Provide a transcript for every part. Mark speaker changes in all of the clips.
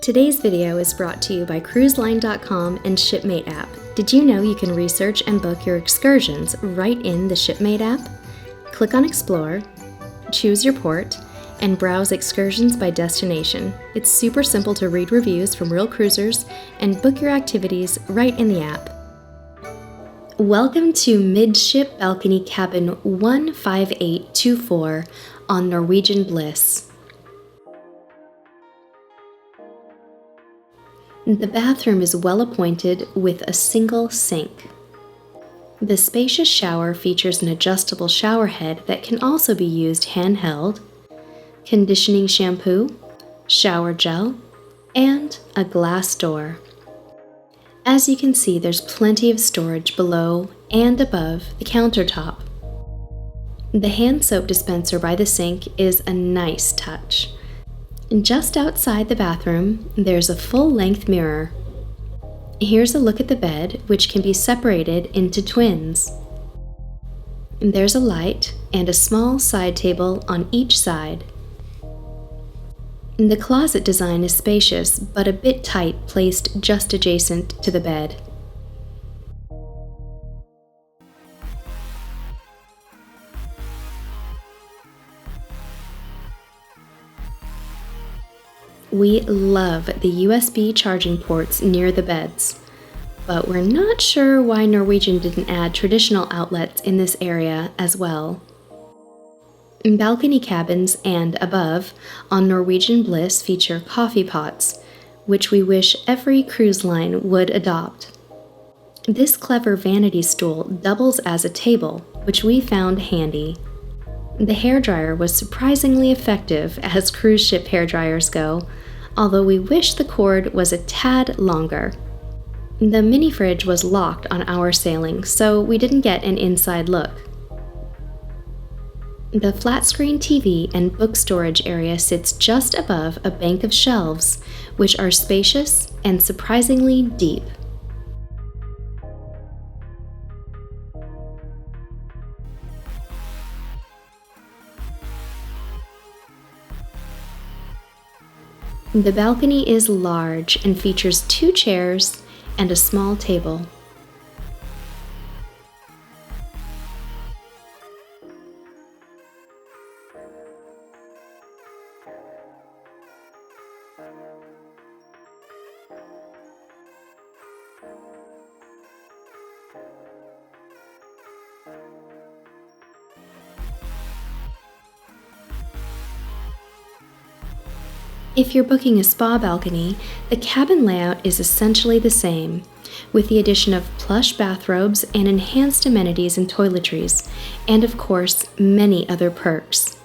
Speaker 1: Today's video is brought to you by cruiseline.com and Shipmate app. Did you know you can research and book your excursions right in the Shipmate app? Click on Explore, choose your port, and browse excursions by destination. It's super simple to read reviews from real cruisers and book your activities right in the app. Welcome to Midship Balcony Cabin 15824 on Norwegian Bliss. The bathroom is well appointed with a single sink. The spacious shower features an adjustable shower head that can also be used handheld, conditioning shampoo, shower gel, and a glass door. As you can see, there's plenty of storage below and above the countertop. The hand soap dispenser by the sink is a nice touch. Just outside the bathroom, there's a full-length mirror. Here's a look at the bed, which can be separated into twins. There's a light and a small side table on each side. The closet design is spacious, but a bit tight, placed just adjacent to the bed. We love the USB charging ports near the beds, but we're not sure why Norwegian didn't add traditional outlets in this area as well. Balcony cabins and above on Norwegian Bliss feature coffee pots, which we wish every cruise line would adopt. This clever vanity stool doubles as a table, which we found handy. The hairdryer was surprisingly effective as cruise ship hairdryers go, although we wish the cord was a tad longer. The mini fridge was locked on our sailing, so we didn't get an inside look. The flat screen TV and book storage area sits just above a bank of shelves, which are spacious and surprisingly deep. The balcony is large and features 2 chairs and a small table. If you're booking a spa balcony, the cabin layout is essentially the same, with the addition of plush bathrobes and enhanced amenities and toiletries, and of course, many other perks.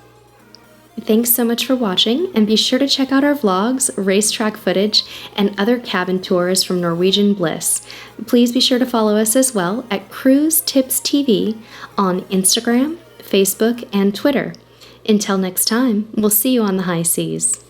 Speaker 1: Thanks so much for watching, and be sure to check out our vlogs, racetrack footage, and other cabin tours from Norwegian Bliss. Please be sure to follow us as well at Cruise Tips TV on Instagram, Facebook, and Twitter. Until next time, we'll see you on the high seas.